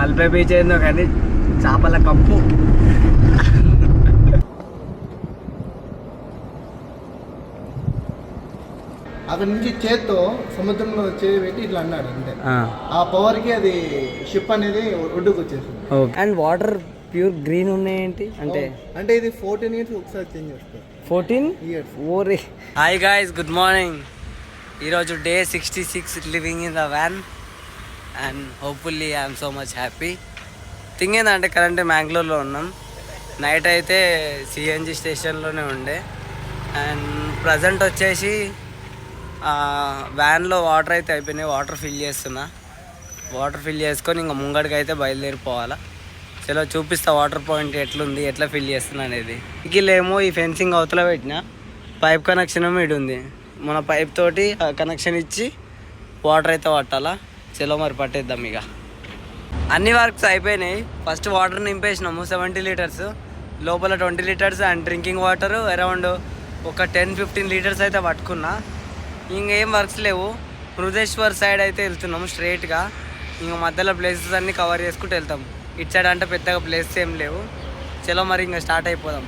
మల్పే beach ఏందో కానీ చేపల కంపు. అక్కడ నుంచి చేత్తో సముద్రంలో చేయి పెట్టి ఇట్లా అన్నాడు అంతే. ఆ పవర్ కి అది షిప్ అనేది ఒడ్డుకు వచ్చేసింది. అండ్ వాటర్ ప్యూర్ గ్రీన్ ఉన్నాయేంటి అంటే అంటే ఇది 14 ఇయర్స్ ఒకసారి చేంజ్ చేస్తారు. 14 ఇయర్స్. ఓరే. Hi guys, good morning. ఈరోజు day 66 living in the van and hopefully I'm so much happy. Thing ఏంటంటే కరెంట్ మ్యాంగ్లూర్లో ఉన్నాం. నైట్ అయితే సిఎన్జి స్టేషన్లోనే ఉండే అండ్ ప్రజెంట్ వచ్చేసి వ్యాన్లో వాటర్ అయితే అయిపోయినాయి. వాటర్ ఫిల్ చేస్తున్నా. వాటర్ ఫిల్ చేసుకొని ఇంకా ముంగడికి అయితే బయలుదేరిపోవాలా. చలో చూపిస్తా వాటర్ పాయింట్ ఎట్లుంది, ఎట్లా ఫిల్ చేస్తున్నా అనేది. ఇకిలేమో ఈ ఫెన్సింగ్ అవతల పెట్టిన పైప్ కనెక్షన్ ఇటు ఉంది. మన పైప్ తోటి కనెక్షన్ ఇచ్చి వాటర్ అయితే పట్టాలా. చలో మరి పట్టేద్దాం. ఇక అన్ని వర్క్స్ అయిపోయినాయి. ఫస్ట్ వాటర్ నింపేసినాము 70 లీటర్స్, లోపల 20 litres and drinking water around ఒక 10-15 లీటర్స్ అయితే పట్టుకున్నా. ఇంకేం వర్క్స్ లేవు. బృహదేశ్వర్ సైడ్ అయితే వెళ్తున్నాము స్ట్రైట్గా. ఇంకా మధ్యలో ప్లేసెస్ అన్నీ కవర్ చేసుకుంటూ వెళ్తాం. ఇటు సైడ్ అంటే పెద్దగా ప్లేసెస్ ఏం లేవు. చలో మరి ఇంకా స్టార్ట్ అయిపోదాం.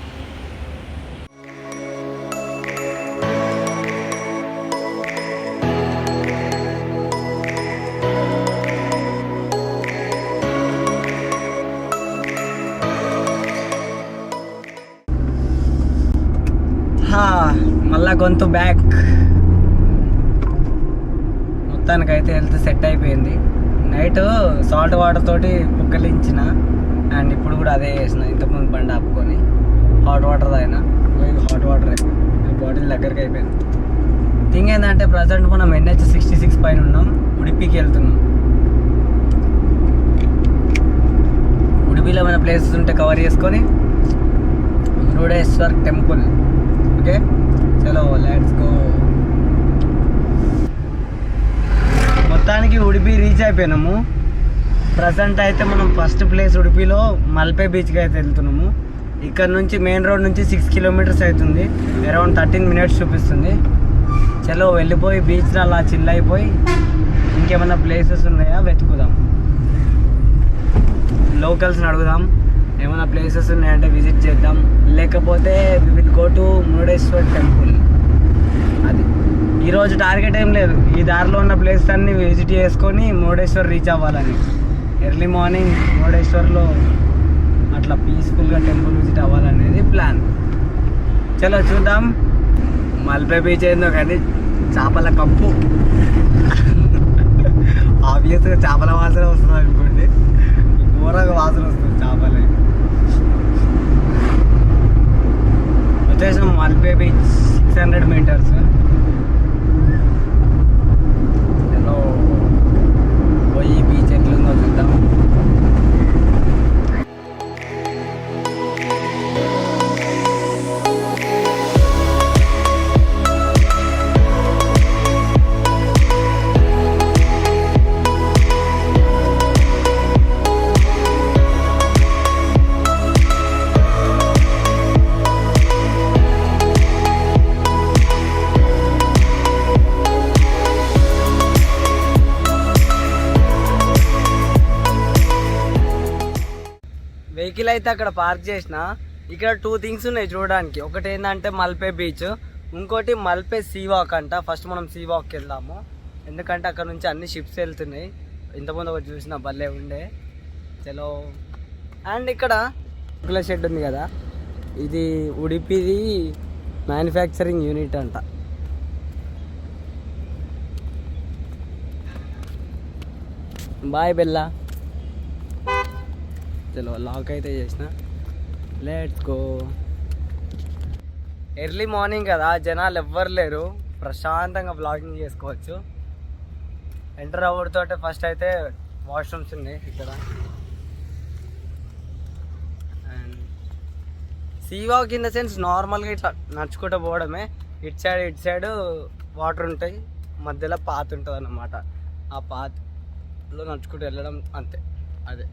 మళ్ళా గొంతు బ్యాక్. మొత్తానికైతే హెల్త్ సెట్ అయిపోయింది. నైట్ సాల్ట్ వాటర్ తోటి పుక్కలించిన అండ్ ఇప్పుడు కూడా అదే చేసిన. ఇంతకుముందు బండి ఆపుకొని హాట్ వాటర్ తాగిన. హాట్ వాటర్ బాటిల్ దగ్గరికి అయిపోయింది. థింగ్ ఏంటంటే ప్రజెంట్ మనం NH 66 పైన ఉన్నాం. ఉడిపికి వెళ్తున్నాం. ఉడిపిలో మన ప్లేసెస్ ఉంటే కవర్ చేసుకొని మురుడేశ్వర్ టెంపుల్. ఓకే చలో లెట్స్ గో. మొత్తానికి ఉడిపి రీచ్ అయిపోయినాము. ప్రజెంట్ అయితే మనం ఫస్ట్ ప్లేస్ ఉడిపిలో మల్పే బీచ్కి అయితే వెళ్తున్నాము. ఇక్కడ నుంచి మెయిన్ రోడ్ నుంచి 6 కిలోమీటర్స్ అవుతుంది. అరౌండ్ 13 మినిట్స్ చూపిస్తుంది. చలో వెళ్ళిపోయి బీచ్లో అలా చిల్ అయిపోయి ఇంకేమైనా ప్లేసెస్ ఉన్నాయా వెతుకుదాం. లోకల్స్ని అడుగుదాం. ఏమైనా ప్లేసెస్ ఉన్నాయంటే విజిట్ చేద్దాం. లేకపోతే we will go to Murudeshwar temple. అది ఈరోజు టార్గెట్ ఏం లేదు. ఈ దారిలో ఉన్న ప్లేసెస్ అన్ని విజిట్ చేసుకొని మురుడేశ్వర్ రీచ్ అవ్వాలని. ఎర్లీ మార్నింగ్ మురుడేశ్వర్లో అట్లా పీస్ఫుల్గా టెంపుల్ విజిట్ అవ్వాలనేది ప్లాన్. చలో చూద్దాం. మల్పే బీచ్ ఏందో కానీ చేపల కంపు. ఆబ్వియస్గా చేపల వాసన వస్తుంది అనుకోండి. ఘోరంగా వాసన వస్తుంది చేపలే. వచ్చేసాం మల్పే బీచ్ 600 మీటర్స్. పోయి బీచ్ ఎట్లుందో చూద్దాం. వెహికల్ అయితే అక్కడ పార్క్ చేసిన. ఇక్కడ 2 థింగ్స్ ఉన్నాయి చూడడానికి. ఒకటి ఏంటంటే మల్పే బీచ్, ఇంకోటి మల్పే సీ వాక్ అంట. ఫస్ట్ మనం సీ వాక్కి వెళ్దాము. ఎందుకంటే అక్కడ నుంచి అన్ని షిప్స్ వెళ్తున్నాయి. ఇంతకుముందు ఒకటి చూసిన భలే ఉండే. చలో. అండ్ ఇక్కడ ముగ్గుల షెడ్ ఉంది కదా, ఇది ఉడిపిది మ్యానుఫ్యాక్చరింగ్ యూనిట్ అంట. Bye Bella. చలో లాక్ అయితే చేసిన. Let's go. ఎర్లీ మార్నింగ్ కదా, జనాలు ఎవ్వరు లేరు. ప్రశాంతంగా బ్లాగింగ్ చేసుకోవచ్చు. ఎంటర్ అవ్వడంతో ఫస్ట్ అయితే వాష్రూమ్స్ ఉన్నాయి ఇక్కడ. And sea walk in the sense నార్మల్గా ఇట్లా నడుచుకుంటూ పోవడమే. ఇటు సైడ్ వాటర్ ఉంటాయి, మధ్యలో పాత్ ఉంటుంది అన్నమాట. ఆ పాత్లో నడుచుకుంటూ వెళ్ళడం అంతే. అదే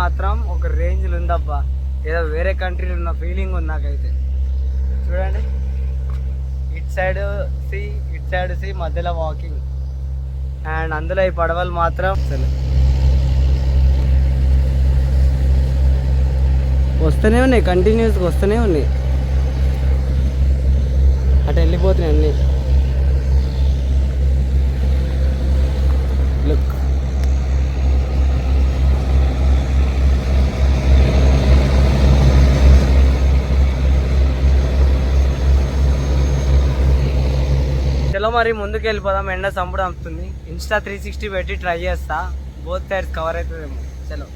మాత్రం ఒక రేంజ్లో ఉందబ్బా, ఏదో వేరే కంట్రీలో ఉన్న ఫీలింగ్ ఉంది నాకైతే. చూడండి, ఇటు సైడ్ సి మధ్యలో వాకింగ్, అండ్ అందులో ఈ పడవలు మాత్రం అసలు వస్తూనే ఉన్నాయి, కంటిన్యూస్గా వస్తూనే ఉన్నాయి, అటు వెళ్ళిపోతున్నాయి అన్నీ. లుక్, చలో మరి ముందుకు వెళ్ళిపోదాం, ఎండ సంపుడు అమ్ముతుంది. ఇన్స్టా 360 పెట్టి ట్రై చేస్తా, బోత్ సైడ్స్ కవర్ అవుతుందేమో. చలో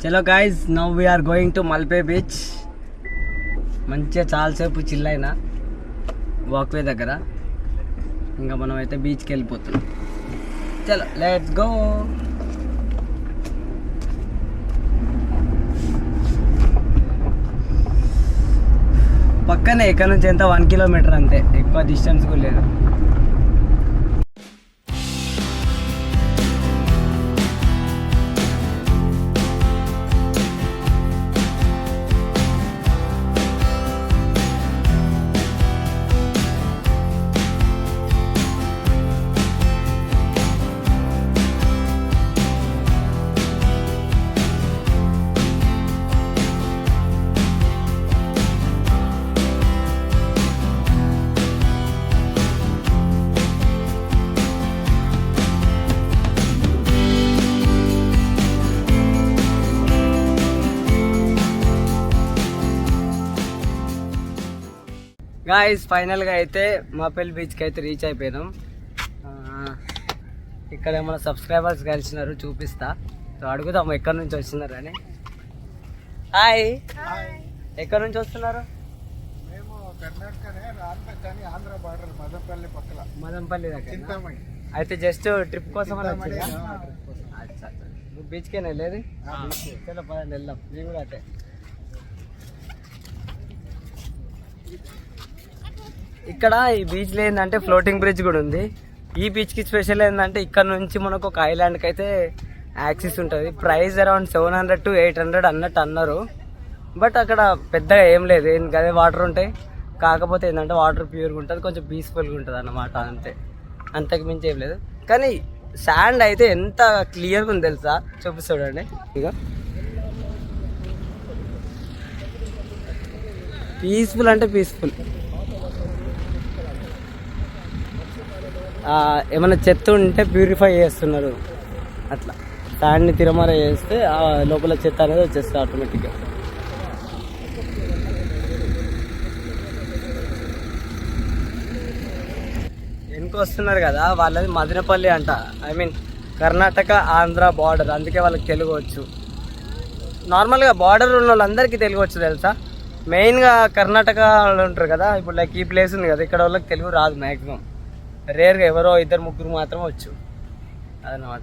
చలో guys, now we're going to Malpe beach. మంచిగా చాలాసేపు చిల్ అయినా వాక్వే దగ్గర, ఇంకా మనం అయితే బీచ్కి వెళ్ళిపోతున్నాం. చలో లెట్స్ గో. పక్కనే, ఇక్కడ నుంచి ఎంత 1 కిలోమీటర్ అంతే, ఎక్కువ డిస్టెన్స్ కూడా లేదు. గాయస్, ఫైనల్గా అయితే మాపల్లి బీచ్కి అయితే రీచ్ అయిపోయినాం. ఇక్కడ ఏమైనా సబ్స్క్రైబర్స్ కలిసినారు, చూపిస్తా. సో అడుగుదాం ఎక్కడి నుంచి వస్తున్నారు అని. హాయ్, ఎక్కడి నుంచి వస్తున్నారు? మేము కర్ణాటకనే, కానీ ఆంధ్ర బార్డర్ మదనపల్లి పక్కల, మదనపల్లి దగ్గర. చింతామణి. అయితే జస్ట్ ట్రిప్ కోసం అని వచ్చిందా? అచ్చా, నువ్వు బీచ్కేనా వెళ్ళేది? చలో పదండి వెళ్దాం, నేను కూడా అటే. ఇక్కడ ఈ బీచ్లో ఏంటంటే ఫ్లోటింగ్ బ్రిడ్జ్ కూడా ఉంది. ఈ బీచ్కి స్పెషల్ ఏంటంటే ఇక్కడ నుంచి మనకు ఒక ఐలాండ్కి అయితే యాక్సెస్ ఉంటుంది. ప్రైస్ అరౌండ్ 700 to 800 అన్నట్టు అన్నారు. బట్ అక్కడ పెద్దగా ఏం లేదు, అదే వాటర్ ఉంటాయి. కాకపోతే ఏంటంటే వాటర్ ప్యూర్గా ఉంటుంది, కొంచెం పీస్ఫుల్గా ఉంటుంది అన్నమాట, అంతే. అంతకు మించి ఏం లేదు. కానీ శాండ్ అయితే ఎంత క్లియర్గా ఉంది తెలుసా, చూపిస్తాడండి. ఇక పీస్ఫుల్ అంటే పీస్ఫుల్. ఏమైనా చెత్త ఉంటే ప్యూరిఫై చేస్తున్నారు, అట్లా శాండ్ని తిరమర చేస్తే ఆ లోపల చెత్త అనేది వచ్చేస్తుంది ఆటోమేటిక్గా. వెనుక వస్తున్నారు కదా, వాళ్ళది మదనపల్లి అంట, I mean Karnataka Andhra border, అందుకే వాళ్ళకి తెలుగు వచ్చు. నార్మల్గా బార్డర్ ఉన్న వాళ్ళందరికీ తెలుగు వచ్చు తెలుసా. మెయిన్గా కర్ణాటక వాళ్ళు ఉంటారు కదా, ఇప్పుడు లైక్ ఈ ప్లేస్ ఉంది కదా, ఇక్కడ వాళ్ళకి తెలుగు రాదు మ్యాక్సిమం, రేర్గా ఎవరో 2-3 మాత్రం వచ్చు అదనమాట.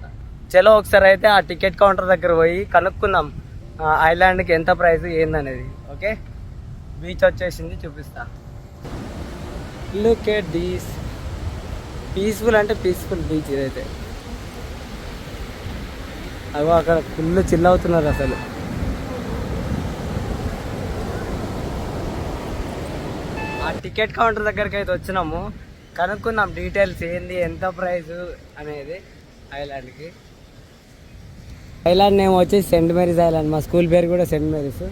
చలో ఒకసారి అయితే ఆ టికెట్ కౌంటర్ దగ్గర పోయి కనుక్కుందాం ఐలాండ్కి ఎంత ప్రైస్ ఏందనేది. ఓకే, బీచ్ వచ్చేసింది, చూపిస్తా. లుక్ ఎట్ దీస్, పీస్ఫుల్ అంటే పీస్ఫుల్ బీచ్ ఇదైతే. అగో అక్కడ ఫుల్ చిల్ అవుతున్నారు అసలు. ఆ టికెట్ కౌంటర్ దగ్గరికి అయితే వచ్చినాము, కనుక్కుందాం డీటెయిల్స్ ఏంది, ఎంత ప్రైస్ అనేది ఐలాండ్కి. ఐలాండ్ నేమ్ వచ్చేసి సెయింట్ మేరీస్ ఐలాండ్. మా స్కూల్ పేరు కూడా సెయింట్ మేరీస్.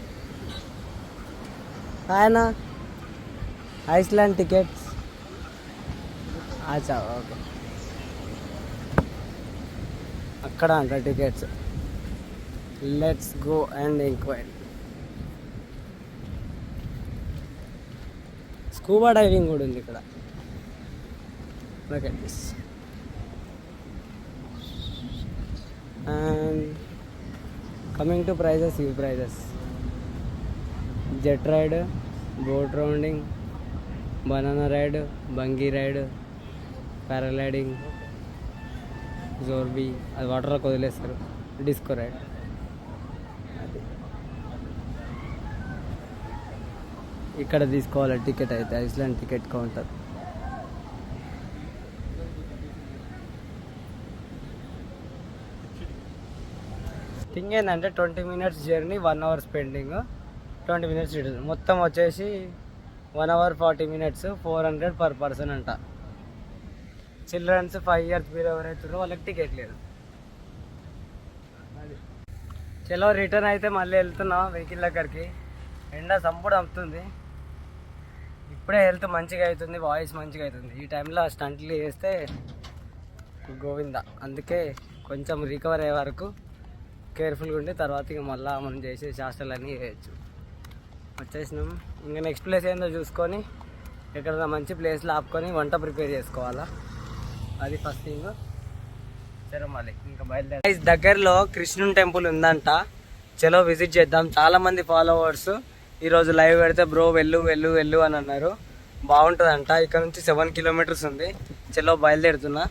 ఆయన ఐస్లాండ్ టికెట్స్ అచ్చా ఓకే. అక్కడ అంట tickets. Let's go and enquiry. Scuba diving కూడా ఉంది ఇక్కడ. Okay and coming to prices, ఈ ప్రైజెస్ jet ride, boat rounding, banana ride, bungee ride, paragliding, zorby అది వాటర్లోకి వదిలేస్తారు, డిస్కో రైడ్. అది ఇక్కడ తీసుకోవాలి టికెట్ అయితే, ఐస్లాండ్ టికెట్ కౌంటర్. థింగ్ ఏంటంటే 20 minutes journey, 1 hour spending, 20 minutes return. మొత్తం వచ్చేసి 1 hour 40 minutes, 400 per person అంట. చిల్డ్రన్స్ 5 years మీరు ఎవరైతున్నారో వాళ్ళకి టికెట్ లేదు. అది చలో రిటర్న్ అయితే మళ్ళీ వెళ్తున్నా వెహికల్ దగ్గరికి. ఎండ సంపుడు అమ్ముతుంది. ఇప్పుడే హెల్త్ మంచిగా అవుతుంది, వాయిస్ మంచిగా అవుతుంది. ఈ టైంలో స్టంట్లు చేస్తే గోవింద. అందుకే కొంచెం రికవర్ అయ్యే వరకు కేర్ఫుల్గా ఉండి తర్వాత ఇక మళ్ళీ మనం చేసే శాస్త్రాలన్నీ చేయొచ్చు. వచ్చేసినాం. ఇంకా నెక్స్ట్ ప్లేస్ ఏందో చూసుకొని ఎక్కడైనా మంచి ప్లేస్లో ఆపుకొని వంట ప్రిపేర్ చేసుకోవాలా. అది ఫస్ట్ థింగ్. సరే మళ్ళీ ఇంకా బయలుదేరి. దగ్గరలో కృష్ణుని టెంపుల్ ఉందంట. చలో విజిట్ చేద్దాం. చాలామంది ఫాలోవర్స్ ఈరోజు లైవ్ పెడితే బ్రో వెళ్ళు వెళ్ళు వెళ్ళు అని అన్నారు. బాగుంటుందంట. ఇక్కడ నుంచి 7 kilometers ఉంది. చలో బయలుదేరుతున్నా.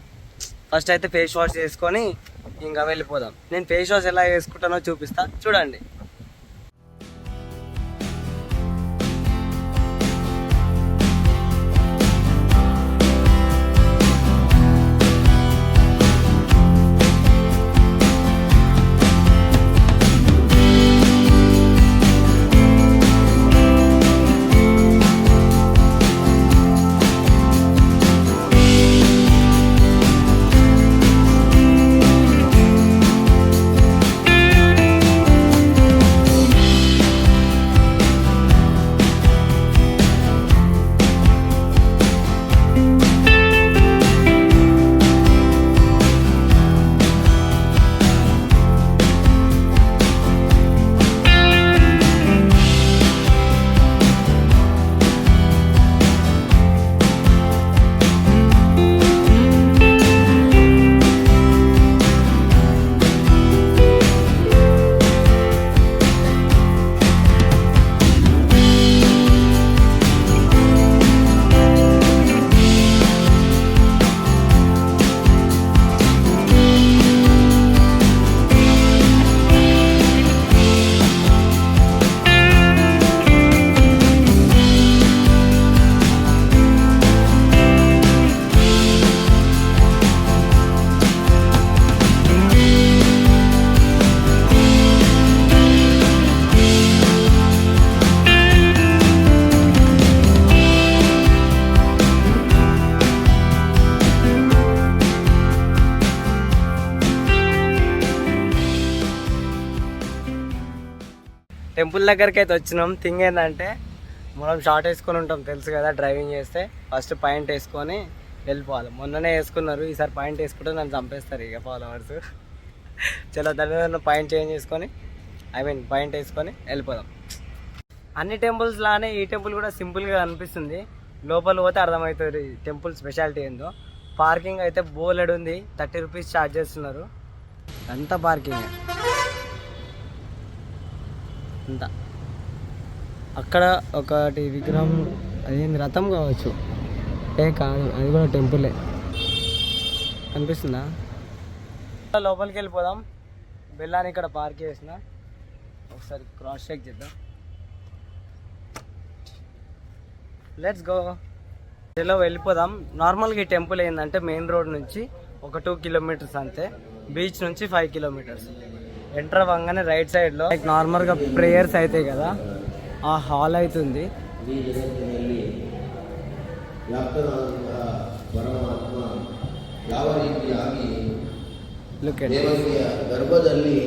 ఫస్ట్ అయితే ఫేస్ వాష్ చేసుకొని ఇంకా వెళ్ళిపోదాం. నేను ఫేస్ వాష్ ఎలా వేసుకుంటానో చూపిస్తా, చూడండి. టెంపుల్ దగ్గరికి అయితే వచ్చినాం. థింగ్ ఏంటంటే మనం షార్ట్ వేసుకొని ఉంటాం తెలుసు కదా, డ్రైవింగ్ చేస్తే ఫస్ట్ పాయింట్ వేసుకొని వెళ్ళిపోవాలి. మొన్ననే వేసుకున్నారు, ఈసారి పాయింట్ వేసుకుంటే నన్ను చంపేస్తారు ఇక ఫాలోవర్స్. చలో దాని పాయింట్ చేంజ్ చేసుకొని పాయింట్ వేసుకొని వెళ్ళిపోదాం. అన్ని టెంపుల్స్ లానే ఈ టెంపుల్ కూడా సింపుల్గా అనిపిస్తుంది. లోపల పోతే అర్థమవుతుంది టెంపుల్ స్పెషాలిటీ ఏందో. పార్కింగ్ అయితే బోలెడు ఉంది, 30 rupees ఛార్జ్ చేస్తున్నారు. అంతా పార్కింగ్ అంతా. అక్కడ ఒకటి విగ్రహం, అదేంది రథం కావచ్చు, కాదు అది కూడా టెంపులే. కనిపిస్తుందా? లోపలికి వెళ్ళిపోదాం. బెల్లాన్ని ఇక్కడ పార్క్ చేసిన, ఒకసారి క్రాస్ చెక్ చేద్దాం. Let's go. ఇలా వెళ్ళిపోదాం. నార్మల్గా ఈ టెంపుల్ ఏంటంటే మెయిన్ రోడ్ నుంచి ఒక 2 kilometers అంతే, బీచ్ నుంచి 5 kilometers. ఎంటర్ అవ్వగానే రైట్ సైడ్లో నార్మల్గా ప్రేయర్స్ అవుతాయి కదా, ఆ హాల్ అవుతుంది. ಗರ್ಭದಲ್ಲಿ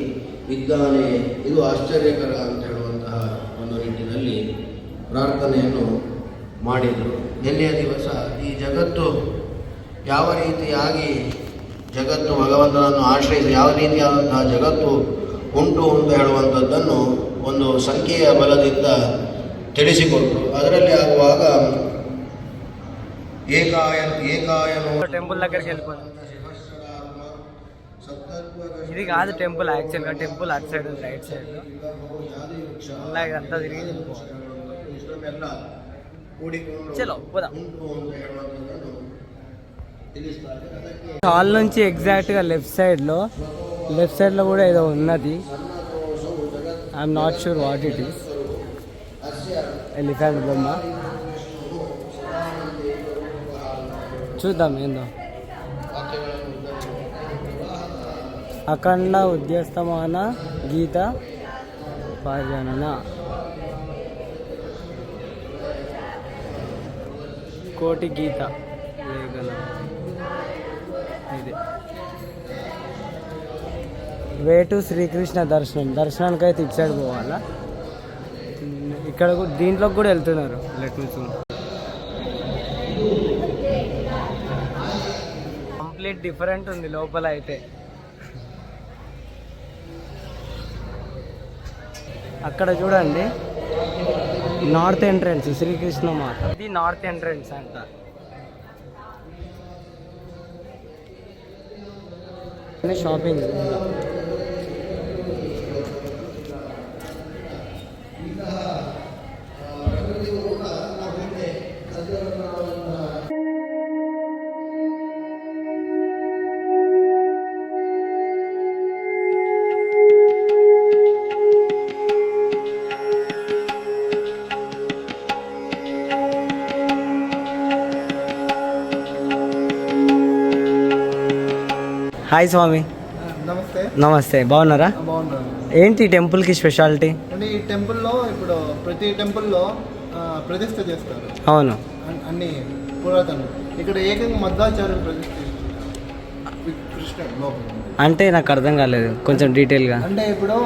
ಇದ್ದಾನೆ, ಇದು ಆಶ್ಚರ್ಯಕರ ಅಂತ ಹೇಳುವಂತಹ ಒಂದು ನಿಟ್ಟಿನಲ್ಲಿ ಪ್ರಾರ್ಥನೆಯನ್ನು ಮಾಡಿದರು. ನಿನ್ನೆಯ ದಿವಸ ಈ ಜಗತ್ತು ಯಾವ ರೀತಿಯಾಗಿ ಜಗತ್ತು ಭಗವಂತನನ್ನು ಆಶ್ರಯಿಸಿ ಯಾವ ರೀತಿಯಾದಂತಹ ಜಗತ್ತು ಉಂಟು ಅಂತ ಹೇಳುವಂಥದ್ದನ್ನು ಒಂದು ಸಂಖ್ಯೆಯ ಬಲದಿಂದ ತಿಳಿಸಿಕೊಟ್ಟರು. ಅದರಲ್ಲಿ ಆಗುವಾಗ ఏకాయనో టెంపుల్ దగ్గరికి వెళ్ళిపోతాం. ఇది కాదు టెంపుల్, యాక్చువల్గా టెంపుల్ అటు సైడ్ ఉంది, రైట్ సైడ్. అలా ఇదంతా తిరిగి చలో పోదాం. హాల్ నుంచి ఎగ్జాక్ట్గా లెఫ్ట్ సైడ్లో కూడా ఏదో ఉన్నది. I'm not sure what it is. Elephant బొమ్మ చూద్దాం ఏందో. అఖండ ఉద్యస్తమాన గీత పాజనన కోటి గీత లేఖన. ఇది వేటు శ్రీకృష్ణ దర్శనానికి అయితే ఇటు సైడ్ పోవాలా. ఇక్కడ దీంట్లోకి కూడా వెళ్తున్నారు. Let me see. Complete different ఉంది లోపల అయితే. అక్కడ చూడండి నార్త్ ఎంట్రన్స్ శ్రీకృష్ణ మాత. ఇది నార్త్ ఎంట్రన్స్ అంట. షాపింగ్ హాయ్ స్వామి. నమస్తే. నమస్తే, బాగున్నారా? బాగున్నాను. ఏంటి టెంపుల్కి స్పెషాలిటీ? అంటే ఈ టెంపుల్లో ఇప్పుడు ప్రతి టెంపుల్లో ప్రతిష్ఠ చేస్తారు. అవును, అన్ని పురాతన. ఇక్కడ ఏకంగా మధ్వాచార్యులు ప్రతిష్ఠ కృష్ణుడు లోపల. అంటే నాకు అర్థం కాలేదు, కొంచెం డీటెయిల్గా. అంటే ఇప్పుడు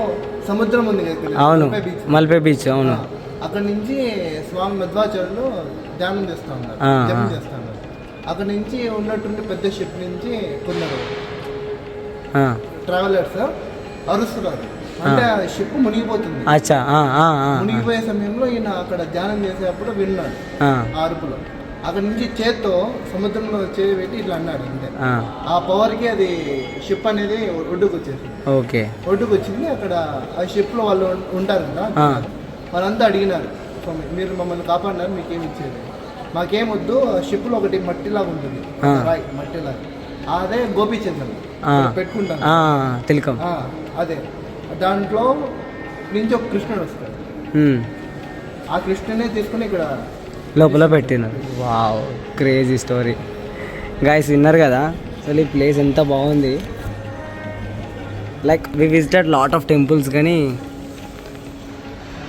సముద్రం ఉంది కదా, అవును, మల్పే బీచ్. అవును, అక్కడ నుంచి స్వామి మధ్వాచార్యులు ధ్యానం చేస్తూ ఉన్నారు, జపం చేస్తూ ఉన్నారు. అక్కడ నుంచి ఉన్నటువంటి పెద్ద షిప్ నుంచి కొందరు ట్రావెలర్స్ అరుస్తున్నారు. అంటే ఆ షిప్ మునిగిపోతుంది. మునిగిపోయే సమయంలో ఈయన అక్కడ ధ్యానం చేసేటప్పుడు విన్నాడు ఆ అరుపులో. అక్కడ నుంచి చేత్తో సముద్రంలో పెట్టి ఇట్లా అన్నాడు. అంటే ఆ పవర్కి అది షిప్ అనేది ఒడ్డుకు వచ్చేసింది. ఓకే, ఒడ్డుకు వచ్చింది. అక్కడ ఆ షిప్ లో వాళ్ళు ఉంటారు కదా, వాళ్ళంతా అడిగినారు, మీరు మమ్మల్ని కాపాడినారు, మీకేమి ఇచ్చేది? మాకేమొద్దు, షిప్ లో ఒకటి మట్టిలాగా ఉంటుంది, రాయి మట్టిలాగా, అదే గోపీచంద్రం పెట్టుకుంటాను తిలకం. అదే దాంట్లో నుంచి ఒక కృష్ణుడు వస్తాడు. ఆ కృష్ణునే తీసుకుని ఇక్కడ లోపల పెట్టినారు. Wow, crazy story. గైస్ విన్నారు కదా, అసలు ఈ ప్లేస్ ఎంత బాగుంది. Like we visited lot of temples, కానీ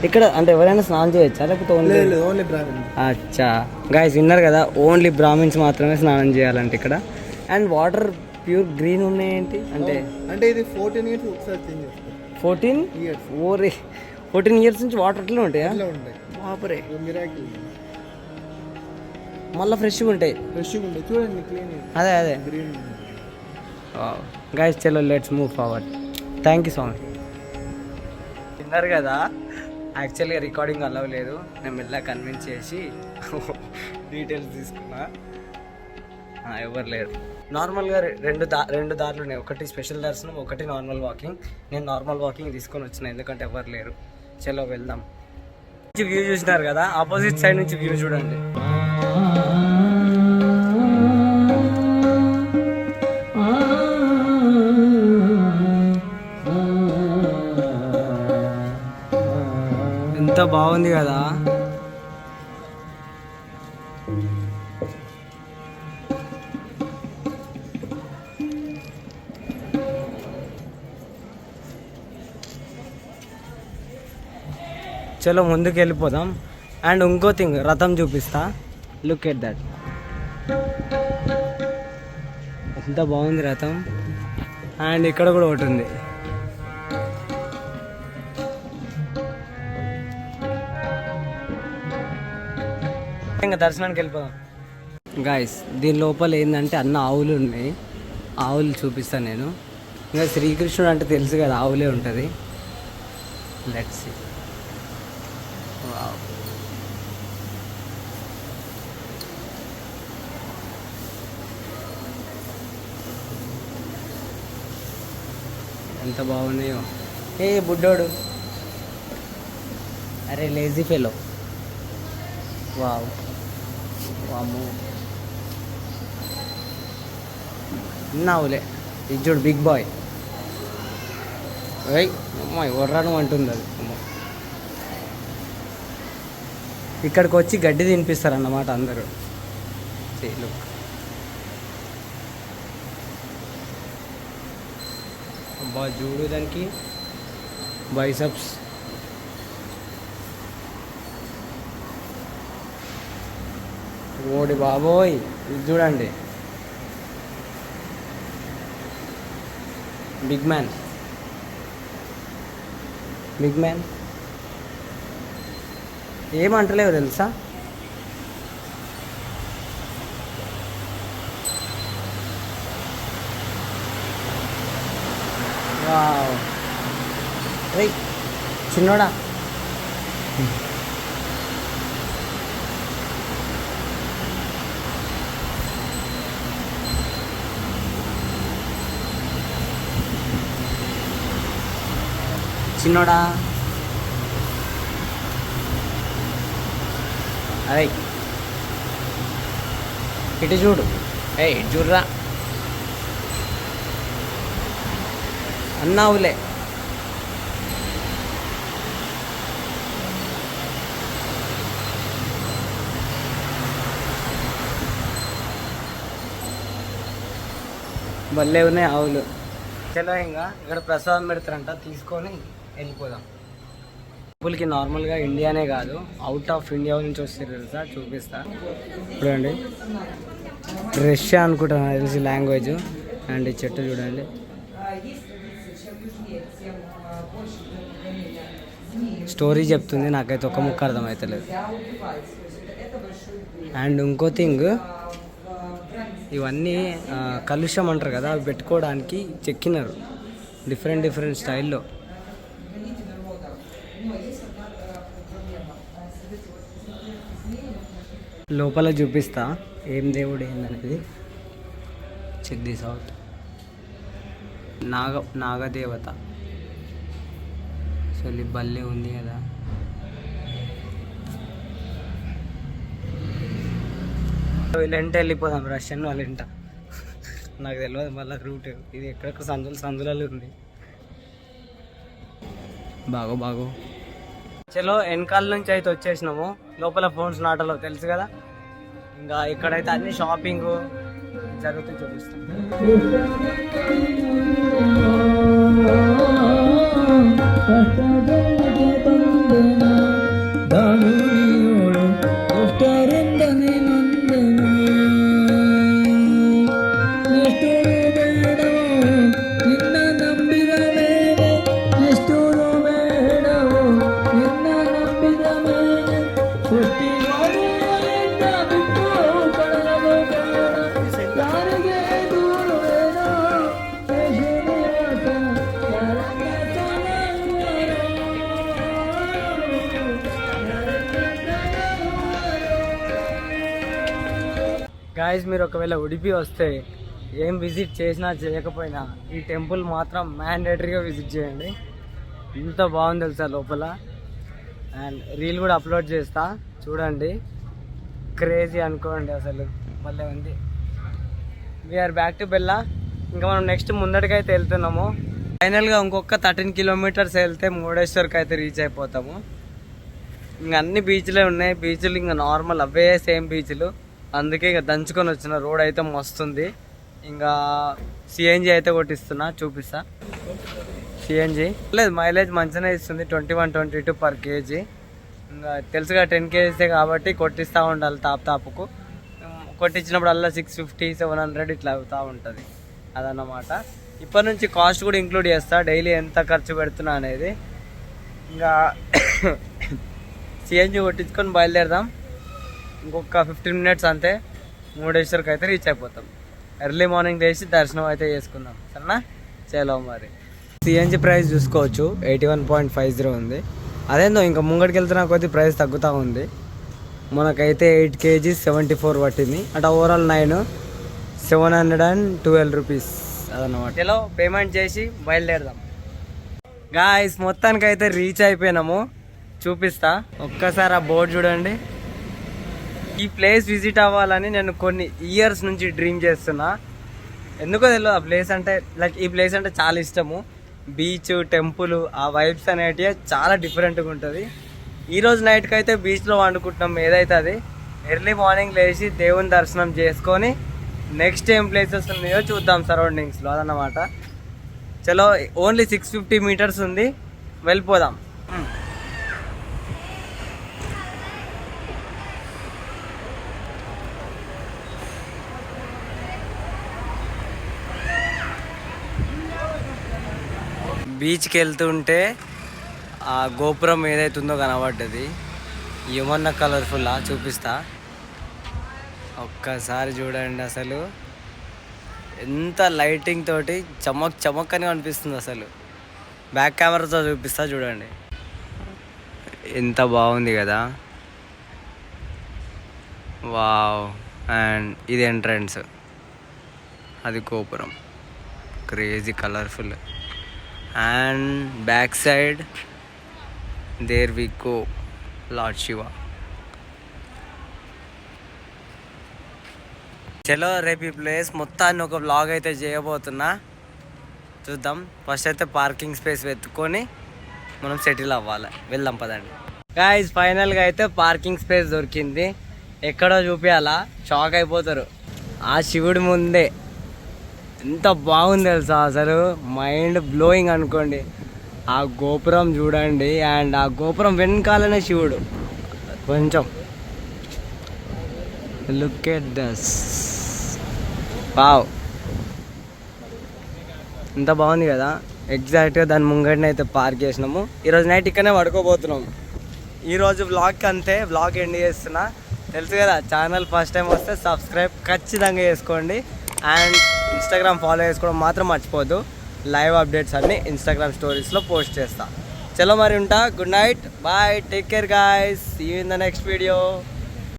ఇక్కడ అంటే ఎవరైనా స్నానం చేయొచ్చా లేకపోతే ఓన్లీ బ్రాహ్మణ్? అచ్చా గైస్ విన్నారు కదా, ఓన్లీ బ్రాహ్మిన్స్ మాత్రమే స్నానం చేయాలంటే ఇక్కడ. అండ్ వాటర్ ప్యూర్ గ్రీన్ ఉన్నాయేంటి అంటే ఇది 14 ఇయర్స్ ఒకసారి చేంజ్ చేస్తారు. 14 ఇయర్స్? ఓరే, 14 ఇయర్స్ నుంచి వాటర్ అట్లా ఉంటాయా? బాపరే, మళ్ళీ ఫ్రెష్గా ఉంటాయి. చూడండి, క్లీన్. అదే గ్రీన్. గైస్ చలో let's move forward. Thank you so much. విన్నారు కదా, యాక్చువల్గా రికార్డింగ్ అలవ్ లేదు. నేను మెల్లగా కన్విన్స్ చేసి డీటెయిల్స్ తీసుకున్నా. ఎవరు లేరు. నార్మల్గా రెండు దారులు ఉన్నాయి, ఒకటి స్పెషల్ దర్శనం, ఒకటి నార్మల్ వాకింగ్. నేను నార్మల్ వాకింగ్ తీసుకొని వచ్చిన, ఎందుకంటే ఎవరు లేరు. చలో వెళ్దాం. వ్యూ చూసినారు కదా, ఆపోజిట్ సైడ్ నుంచి వ్యూ చూడండి. ఎంత బాగుంది కదా. చలో ముందుకు వెళ్ళిపోదాం. అండ్ ఇంకో థింగ్, రథం చూపిస్తా. లుక్ ఎట్ దట్, ఎంత బాగుంది రథం. అండ్ ఇక్కడ కూడా ఒకటి ఉంది. ఇంకా దర్శనానికి వెళ్ళిపోదాం. గాయస్ దీని లోపల ఏంటంటే అన్న ఆవులు ఉన్నాయి, ఆవులు చూపిస్తాను నేను. ఇంకా శ్రీకృష్ణుడు అంటే తెలుసు కదా, ఆవులే ఉంటుంది. Let's see. వావ్, ఎంత బాగున్నాయో. ఏ బుడ్డోడు, అరే లేజీ ఫెలో. వావ్, వాము నావులే. ఇది చూడు బిగ్ బాయ్. అమ్మాయి వర్రాను అంటుంది అది. ఇక్కడికి వచ్చి గడ్డి తినిపిస్తారు అన్నమాట అందరూ. లుక్, అబ్బా చూడు దానికి బైసప్స్. ఓడి బాబోయ్, ఇది చూడండి బిగ్ మ్యాన్. బిగ్ మ్యాన్ ఏమంటలేవు తెలుసా. వావ్, రేయ్ చిన్నోడా. చిన్నోడా, అరే ఇటు చూడు. ఇటు చూడరా అన్నావులే. భలే ఉన్నాయి ఆవులు. చలో ఇంకా ఇక్కడ ప్రసాదం పెడతారంట, తీసుకొని వెళ్ళిపోదాం. టెంపుల్కి నార్మల్గా ఇండియానే కాదు, అవుట్ ఆఫ్ ఇండియా నుంచి వస్తారు తెలుసా, చూపిస్తా చూడండి. రష్యా అనుకుంటాను తెలిసి లాంగ్వేజ్. అండ్ ఈ చెట్టు చూడండి. స్టోరీ చెప్తుంది, నాకైతే ఒక ముక్క అర్థమవుతలేదు. అండ్ ఇంకో థింగ్, ఇవన్నీ కలుషం అంటారు కదా, అవి పెట్టుకోవడానికి చెక్కినారు డిఫరెంట్ డిఫరెంట్ స్టైల్లో. లోపల చూపిస్తా ఏం దేవుడు ఏందనేది. Check this out. Nagadevata. So ఇది బల్లే ఉంది కదా. వీళ్ళంటే వెళ్ళిపోదాం, రష్యన్ వాళ్ళ ఇంట. నాకు తెలియదు మళ్ళీ రూట్ ఇది, ఎక్కడెక్కడ సందులలో ఉంది. బాగో చలో వెనకాల నుంచి అయితే వచ్చేసినాము. లోపల ఫోన్స్ నాటలో తెలుసు కదా. ఇంకా ఇక్కడైతే అన్ని షాపింగ్ జరుగుతూ చూపిస్తాం. గాయస్ మీరు ఒకవేళ ఉడిపి వస్తే ఏం విజిట్ చేసినా చేయకపోయినా ఈ టెంపుల్ మాత్రం మ్యాండేటరీగా విజిట్ చేయండి. ఇంత బాగుంది తెలుసా లోపల. అండ్ రీల్ కూడా అప్లోడ్ చేస్తా చూడండి. క్రేజీ అనుకోండి అసలు, మళ్ళీ ఉంది. We're back to Bella. ఇంకా మనం నెక్స్ట్ ముందటికైతే వెళ్తున్నాము. ఫైనల్గా ఇంకొక 13 కిలోమీటర్స్ వెళ్తే మురుడేశ్వర్కి అయితే రీచ్ అయిపోతాము. ఇంకా అన్ని బీచ్లే ఉన్నాయి. బీచ్లు ఇంకా నార్మల్ అవే సేమ్ బీచ్లు. అందుకే ఇక దంచుకొని వచ్చిన. రోడ్ అయితే మస్తుంది. ఇంకా సిఎన్జి అయితే కొట్టిస్తున్నా, చూపిస్తా. సిఎన్జి లేదు, మైలేజ్ మంచిగానే ఇస్తుంది, 21-22 పర్ కేజీ. ఇంకా తెలుసుగా 10 కేజీసే కాబట్టి కొట్టిస్తూ ఉండాలి తాపుకు. కొట్టించినప్పుడల్లా 650-700 ఇట్లా అవుతూ ఉంటుంది. అదన్నమాట. ఇప్పటి నుంచి కాస్ట్ కూడా ఇంక్లూడ్ చేస్తా, డైలీ ఎంత ఖర్చు పెడుతున్నా అనేది. ఇంకా సిఎన్జి కొట్టించుకొని బయలుదేరదాం. ఇంకొక 15 మినిట్స్ అంతే మురుడేశ్వర్కి అయితే రీచ్ అయిపోతాం. ఎర్లీ మార్నింగ్ లేచి దర్శనం అయితే చేసుకుందాం సరేనా. చలో మరి సిఎన్జి ప్రైస్ చూసుకోవచ్చు 81.50 ఉంది. అదేందో ఇంకా ముంగడికి వెళ్తున్నా కొద్ది ప్రైస్ తగ్గుతూ ఉంది. మనకైతే 8 kg 74 పట్టింది అంటే ఓవరాల్ 712 రూపీస్ అదన్నమాట. చలో పేమెంట్ చేసి బయలుదేరదాం. గాయ్స్ మొత్తానికైతే రీచ్ అయిపోయినాము. చూపిస్తా ఒక్కసారి ఆ బోర్డు చూడండి. ఈ ప్లేస్ విజిట్ అవ్వాలని నేను కొన్ని ఇయర్స్ నుంచి డ్రీమ్ చేస్తున్నా. ఎందుకో తెలియదు ఆ ప్లేస్ అంటే లైక్ ఈ ప్లేస్ అంటే చాలా ఇష్టము. బీచ్ టెంపుల్ ఆ వైబ్స్ అనేటివి చాలా డిఫరెంట్గా ఉంటుంది. ఈరోజు నైట్కి అయితే బీచ్లో వండుకుంటున్నాం. ఏదైతే అది ఎర్లీ మార్నింగ్ లేచి దేవుని దర్శనం చేసుకొని నెక్స్ట్ ఏం ప్లేసెస్ ఉన్నాయో చూద్దాం సరౌండింగ్స్లో అదన్నమాట. చలో ఓన్లీ 650 మీటర్స్ ఉంది, వెళ్ళిపోదాం. బీచ్కి వెళ్తుంటే ఆ గోపురం ఏదైతే ఉందో కనబడ్డది ఏమన్నా కలర్ఫుల్లా చూపిస్తా ఒక్కసారి చూడండి. అసలు ఎంత లైటింగ్ తోటి చమక్ చమక్ అని అనిపిస్తుంది. అసలు బ్యాక్ కెమెరాతో చూపిస్తా చూడండి ఎంత బాగుంది కదా. వావ్. అండ్ ఇది ఎంట్రన్స్, అది gopuram crazy colourful. And back side there we go lord Shiva. చలో రేపు ఈ ప్లేస్ మొత్తాన్ని ఒక వ్లాగ్ అయితే చేయబోతున్నా, చూద్దాం. ఫస్ట్ అయితే పార్కింగ్ స్పేస్ వెతుక్కొని మనం సెటిల్ అవ్వాలి. వెళ్దాం పదండి. గాయ్స్ ఫైనల్గా అయితే పార్కింగ్ స్పేస్ దొరికింది. ఎక్కడో చూపించాలా, షాక్ అయిపోతారు. ఆ శివుడి ముందే ఎంత బాగుంది తెలుసా, అసలు మైండ్ బ్లోయింగ్ అనుకోండి. ఆ గోపురం చూడండి, అండ్ ఆ గోపురం వెనకాలనే శివుడు. కొంచెం లుక్ ఎట్ దస్. వావ్, ఎంత బాగుంది కదా. ఎగ్జాక్ట్గా దాని ముంగడిని అయితే పార్క్ చేసినాము. ఈరోజు నైట్ ఇక్కడనే పడుకోబోతున్నాం. ఈరోజు వ్లాగ్ అంతే, వ్లాగ్ ఎండ్ చేస్తున్నా. తెలుసు కదా, ఛానల్ ఫస్ట్ టైం వస్తే సబ్స్క్రైబ్ ఖచ్చితంగా చేసుకోండి. అండ్ ఇన్స్టాగ్రామ్ ఫాలో చేసుకోవడం మాత్రం మర్చిపోద్దు. లైవ్ అప్డేట్స్ అన్నీ ఇన్స్టాగ్రామ్ స్టోరీస్లో పోస్ట్ చేస్తా. చలో మరి ఉంటా. Good night, bye, take care guys, see you in the next video.